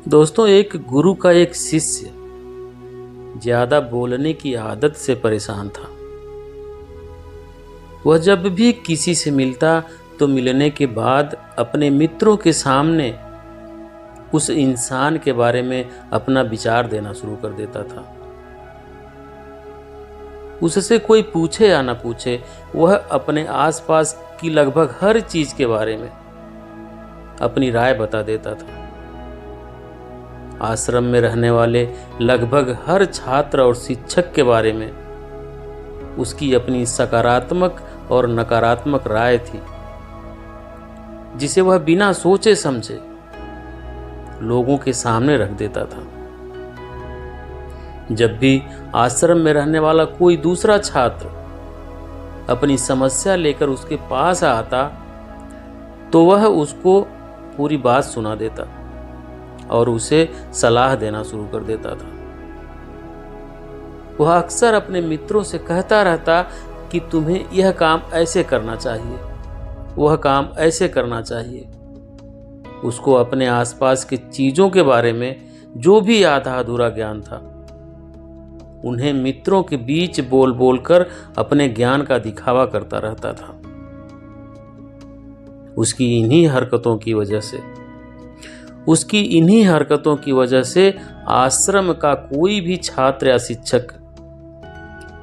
दोस्तों, एक गुरु का एक शिष्य ज्यादा बोलने की आदत से परेशान था। वह जब भी किसी से मिलता तो मिलने के बाद अपने मित्रों के सामने उस इंसान के बारे में अपना विचार देना शुरू कर देता था। उससे कोई पूछे या ना पूछे, वह अपने आसपास की लगभग हर चीज के बारे में अपनी राय बता देता था। आश्रम में रहने वाले लगभग हर छात्र और शिक्षक के बारे में उसकी अपनी सकारात्मक और नकारात्मक राय थी, जिसे वह बिना सोचे समझे लोगों के सामने रख देता था। जब भी आश्रम में रहने वाला कोई दूसरा छात्र अपनी समस्या लेकर उसके पास आता तो वह उसको पूरी बात सुना देता और उसे सलाह देना शुरू कर देता था। वह अक्सर अपने मित्रों से कहता रहता कि तुम्हें यह काम ऐसे करना चाहिए, वह काम ऐसे करना चाहिए। उसको अपने आसपास की चीजों के बारे में जो भी आधा अधूरा ज्ञान था, उन्हें मित्रों के बीच बोल बोलकर अपने ज्ञान का दिखावा करता रहता था। उसकी इन्हीं हरकतों की वजह से आश्रम का कोई भी छात्र या शिक्षक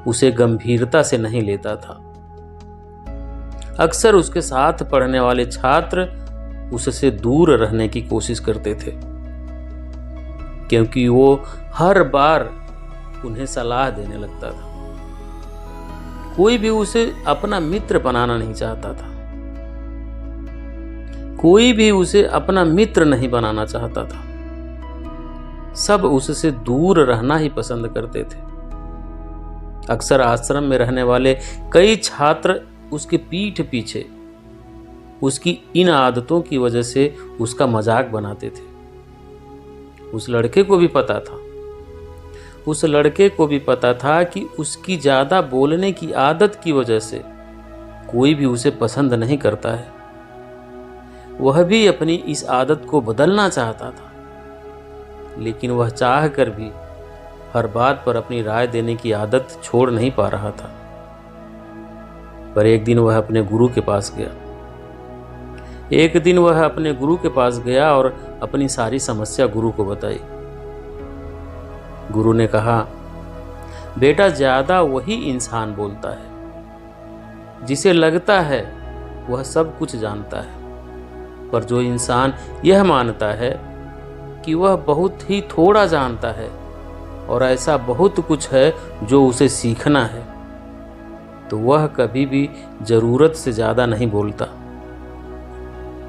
उसे गंभीरता से नहीं लेता था। अक्सर उसके साथ पढ़ने वाले छात्र उससे दूर रहने की कोशिश करते थे, क्योंकि वो हर बार उन्हें सलाह देने लगता था। कोई भी उसे अपना मित्र बनाना नहीं चाहता था, कोई भी उसे अपना मित्र नहीं बनाना चाहता था। सब उससे दूर रहना ही पसंद करते थे। अक्सर आश्रम में रहने वाले कई छात्र उसके पीठ पीछे उसकी इन आदतों की वजह से उसका मजाक बनाते थे। उस लड़के को भी पता था कि उसकी ज्यादा बोलने की आदत की वजह से कोई भी उसे पसंद नहीं करता है। वह भी अपनी इस आदत को बदलना चाहता था, लेकिन वह चाह कर भी हर बात पर अपनी राय देने की आदत छोड़ नहीं पा रहा था। पर एक दिन वह अपने गुरु के पास गया और अपनी सारी समस्या गुरु को बताई। गुरु ने कहा, बेटा, ज्यादा वही इंसान बोलता है जिसे लगता है वह सब कुछ जानता है, पर जो इंसान यह मानता है कि वह बहुत ही थोड़ा जानता है और ऐसा बहुत कुछ है जो उसे सीखना है, तो वह कभी भी जरूरत से ज्यादा नहीं बोलता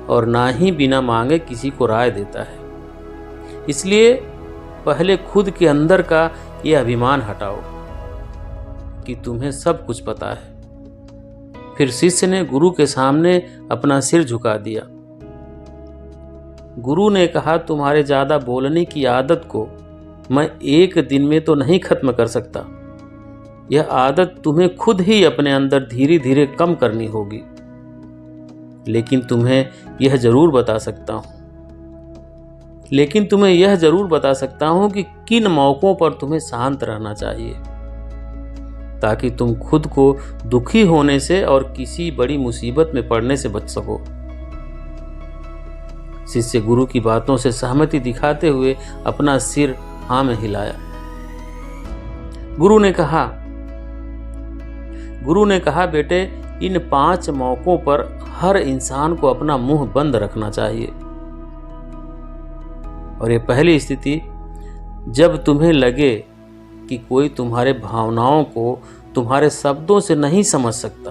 और ना ही बिना मांगे किसी को राय देता है। इसलिए पहले खुद के अंदर का यह अभिमान हटाओ कि तुम्हें सब कुछ पता है। फिर शिष्य ने गुरु के सामने अपना सिर झुका दिया। गुरु ने कहा, तुम्हारे ज्यादा बोलने की आदत को मैं एक दिन में तो नहीं खत्म कर सकता। यह आदत तुम्हें खुद ही अपने अंदर धीरे धीरे कम करनी होगी, लेकिन तुम्हें यह जरूर बता सकता हूं कि किन मौकों पर तुम्हें शांत रहना चाहिए, ताकि तुम खुद को दुखी होने से और किसी बड़ी मुसीबत में पड़ने से बच सको। शिष्य गुरु की बातों से सहमति दिखाते हुए अपना सिर हाँ में हिलाया। गुरु ने कहा, बेटे, इन 5 मौकों पर हर इंसान को अपना मुंह बंद रखना चाहिए। और ये पहली स्थिति, जब तुम्हें लगे कि कोई तुम्हारे भावनाओं को तुम्हारे शब्दों से नहीं समझ सकता,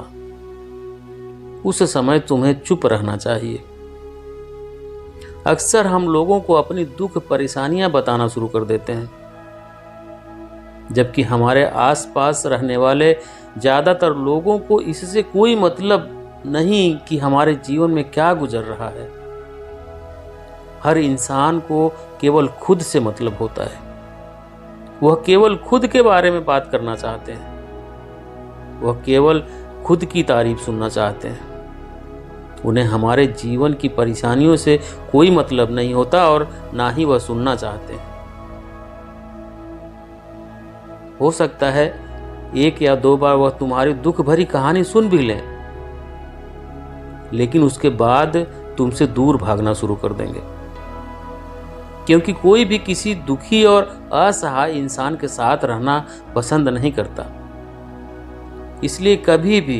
उस समय तुम्हें चुप रहना चाहिए। अक्सर हम लोगों को अपनी दुख परेशानियां बताना शुरू कर देते हैं, जबकि हमारे आसपास रहने वाले ज्यादातर लोगों को इससे कोई मतलब नहीं कि हमारे जीवन में क्या गुजर रहा है। हर इंसान को केवल खुद से मतलब होता है। वह केवल खुद के बारे में बात करना चाहते हैं, वह केवल खुद की तारीफ सुनना चाहते हैं। उन्हें हमारे जीवन की परेशानियों से कोई मतलब नहीं होता और ना ही वह सुनना चाहते हैं। हो सकता है 1 या 2 बार वह तुम्हारी दुख भरी कहानी सुन भी लें, लेकिन उसके बाद तुमसे दूर भागना शुरू कर देंगे, क्योंकि कोई भी किसी दुखी और असहाय इंसान के साथ रहना पसंद नहीं करता। इसलिए कभी भी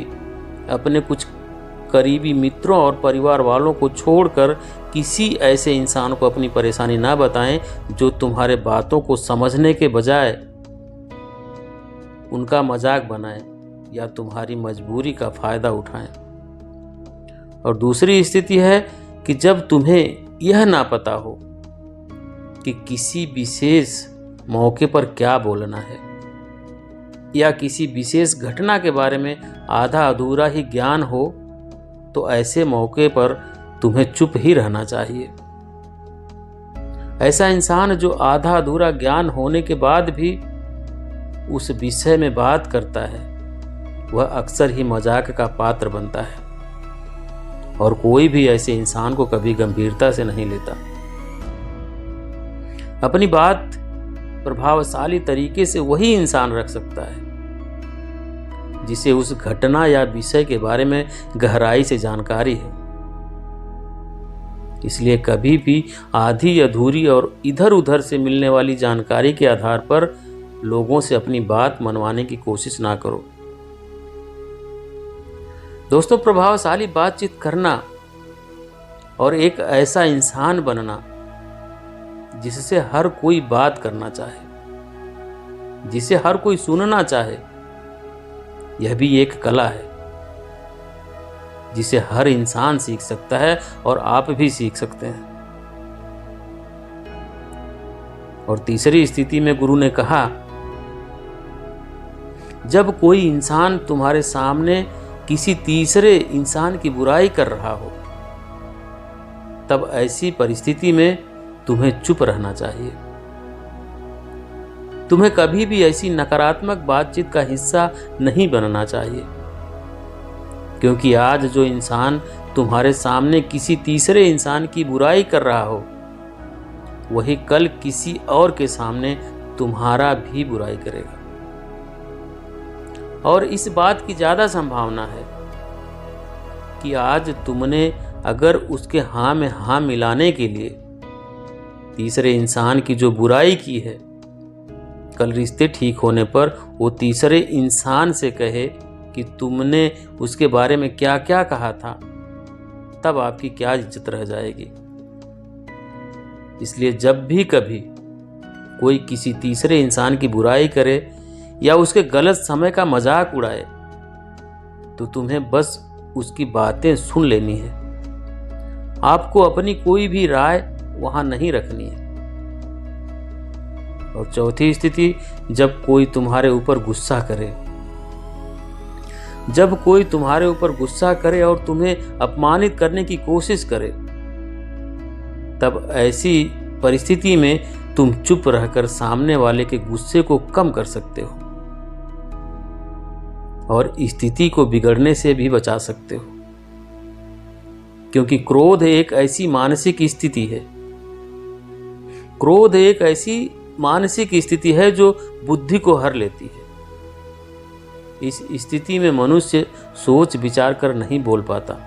अपने कुछ करीबी मित्रों और परिवार वालों को छोड़कर किसी ऐसे इंसान को अपनी परेशानी ना बताएं जो तुम्हारे बातों को समझने के बजाय उनका मजाक बनाएं या तुम्हारी मजबूरी का फायदा उठाएं। और दूसरी स्थिति है कि जब तुम्हें यह ना पता हो कि किसी विशेष मौके पर क्या बोलना है या किसी विशेष घटना के बारे में आधा अधूरा ही ज्ञान हो, तो ऐसे मौके पर तुम्हें चुप ही रहना चाहिए। ऐसा इंसान जो आधा अधूरा ज्ञान होने के बाद भी उस विषय में बात करता है, वह अक्सर ही मजाक का पात्र बनता है और कोई भी ऐसे इंसान को कभी गंभीरता से नहीं लेता। अपनी बात प्रभावशाली तरीके से वही इंसान रख सकता है जिसे उस घटना या विषय के बारे में गहराई से जानकारी है। इसलिए कभी भी आधी अधूरी और इधर उधर से मिलने वाली जानकारी के आधार पर लोगों से अपनी बात मनवाने की कोशिश ना करो। दोस्तों, प्रभावशाली बातचीत करना और एक ऐसा इंसान बनना जिससे हर कोई बात करना चाहे, जिसे हर कोई सुनना चाहे, यह भी एक कला है जिसे हर इंसान सीख सकता है और आप भी सीख सकते हैं। और तीसरी स्थिति में गुरु ने कहा, जब कोई इंसान तुम्हारे सामने किसी तीसरे इंसान की बुराई कर रहा हो, तब ऐसी परिस्थिति में तुम्हें चुप रहना चाहिए। तुम्हें कभी भी ऐसी नकारात्मक बातचीत का हिस्सा नहीं बनना चाहिए, क्योंकि आज जो इंसान तुम्हारे सामने किसी तीसरे इंसान की बुराई कर रहा हो, वही कल किसी और के सामने तुम्हारा भी बुराई करेगा। और इस बात की ज्यादा संभावना है कि आज तुमने अगर उसके हाँ में हाँ मिलाने के लिए तीसरे इंसान की जो बुराई की है, कल रिश्ते ठीक होने पर वो तीसरे इंसान से कहे कि तुमने उसके बारे में क्या क्या कहा था, तब आपकी क्या इज्जत रह जाएगी। इसलिए जब भी कभी कोई किसी तीसरे इंसान की बुराई करे या उसके गलत समय का मजाक उड़ाए, तो तुम्हें बस उसकी बातें सुन लेनी है। आपको अपनी कोई भी राय वहां नहीं रखनी है। और चौथी स्थिति, जब कोई तुम्हारे ऊपर गुस्सा करे, जब कोई तुम्हारे ऊपर गुस्सा करे और तुम्हें अपमानित करने की कोशिश करे, तब ऐसी परिस्थिति में तुम चुप रहकर सामने वाले के गुस्से को कम कर सकते हो और स्थिति को बिगड़ने से भी बचा सकते हो। क्योंकि क्रोध एक ऐसी मानसिक स्थिति है, क्रोध एक ऐसी मानसिक स्थिति है जो बुद्धि को हर लेती है। इस स्थिति में मनुष्य सोच विचार कर नहीं बोल पाता,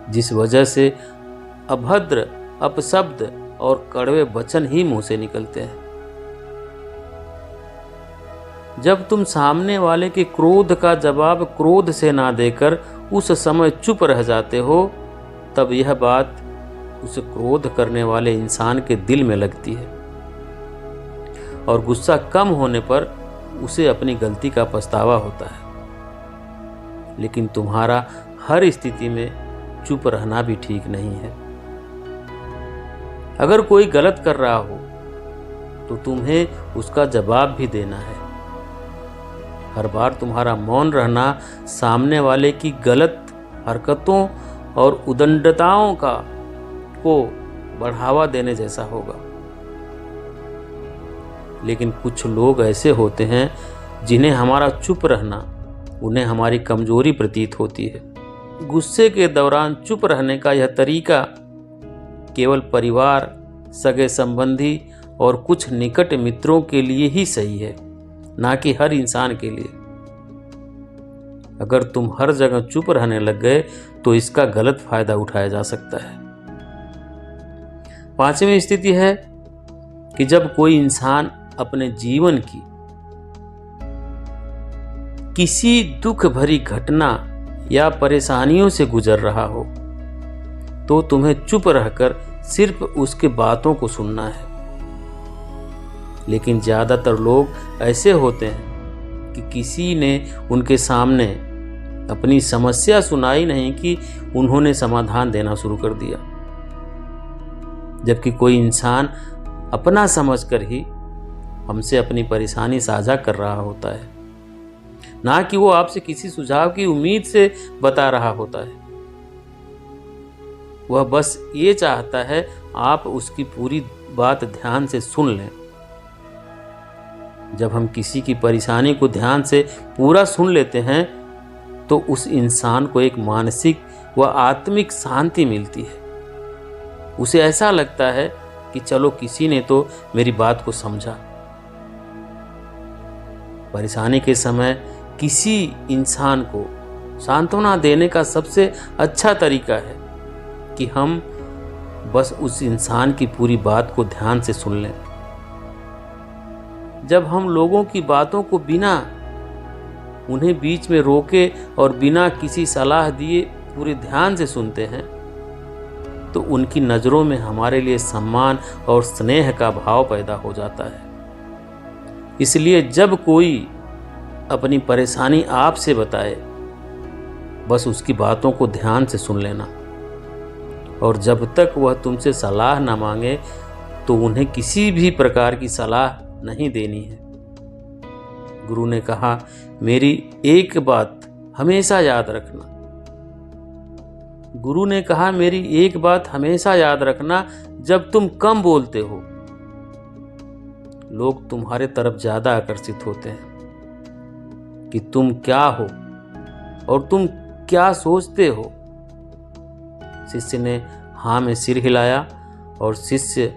जिस वजह से अभद्र अपशब्द और कड़वे वचन ही मुंह से निकलते हैं। जब तुम सामने वाले के क्रोध का जवाब क्रोध से ना देकर उस समय चुप रह जाते हो, तब यह बात उस क्रोध करने वाले इंसान के दिल में लगती है और गुस्सा कम होने पर उसे अपनी गलती का पछतावा होता है। लेकिन तुम्हारा हर स्थिति में चुप रहना भी ठीक नहीं है। अगर कोई गलत कर रहा हो तो तुम्हें उसका जवाब भी देना है। हर बार तुम्हारा मौन रहना सामने वाले की गलत हरकतों और उद्दंडताओं को बढ़ावा देने जैसा होगा। लेकिन कुछ लोग ऐसे होते हैं जिन्हें हमारा चुप रहना उन्हें हमारी कमजोरी प्रतीत होती है। गुस्से के दौरान चुप रहने का यह तरीका केवल परिवार, सगे संबंधी और कुछ निकट मित्रों के लिए ही सही है, ना कि हर इंसान के लिए। अगर तुम हर जगह चुप रहने लग गए तो इसका गलत फायदा उठाया जा सकता है। 5वीं स्थिति है कि जब कोई इंसान अपने जीवन की किसी दुख भरी घटना या परेशानियों से गुजर रहा हो तो तुम्हें चुप रहकर सिर्फ उसके बातों को सुनना है। लेकिन ज़्यादातर लोग ऐसे होते हैं कि किसी ने उनके सामने अपनी समस्या सुनाई नहीं कि उन्होंने समाधान देना शुरू कर दिया, जबकि कोई इंसान अपना समझकर ही हमसे अपनी परेशानी साझा कर रहा होता है, ना कि वो आपसे किसी सुझाव की उम्मीद से बता रहा होता है। वह बस ये चाहता है आप उसकी पूरी बात ध्यान से सुन लें। जब हम किसी की परेशानी को ध्यान से पूरा सुन लेते हैं तो उस इंसान को एक मानसिक व आत्मिक शांति मिलती है। उसे ऐसा लगता है कि चलो किसी ने तो मेरी बात को समझा। परेशानी के समय किसी इंसान को सांत्वना देने का सबसे अच्छा तरीका है कि हम बस उस इंसान की पूरी बात को ध्यान से सुन लें। जब हम लोगों की बातों को बिना उन्हें बीच में रोके और बिना किसी सलाह दिए पूरे ध्यान से सुनते हैं तो उनकी नज़रों में हमारे लिए सम्मान और स्नेह का भाव पैदा हो जाता है। इसलिए जब कोई अपनी परेशानी आपसे बताए, बस उसकी बातों को ध्यान से सुन लेना, और जब तक वह तुमसे सलाह न मांगे तो उन्हें किसी भी प्रकार की सलाह नहीं देनी है। गुरु ने कहा, मेरी एक बात हमेशा याद रखना। गुरु ने कहा, मेरी एक बात हमेशा याद रखना, जब तुम कम बोलते हो लोग तुम्हारे तरफ ज्यादा आकर्षित होते हैं कि तुम क्या हो और तुम क्या सोचते हो। शिष्य ने हाँ में सिर हिलाया और शिष्य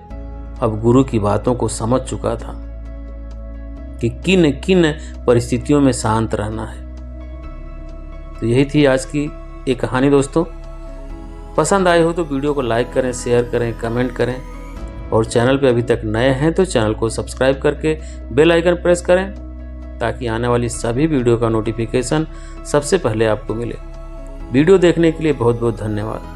अब गुरु की बातों को समझ चुका था कि किन किन परिस्थितियों में शांत रहना है। तो यही थी आज की एक कहानी दोस्तों। पसंद आए हो तो वीडियो को लाइक करें, शेयर करें, कमेंट करें, और चैनल पे अभी तक नए हैं तो चैनल को सब्सक्राइब करके बेल आइकन प्रेस करें ताकि आने वाली सभी वीडियो का नोटिफिकेशन सबसे पहले आपको मिले। वीडियो देखने के लिए बहुत बहुत धन्यवाद।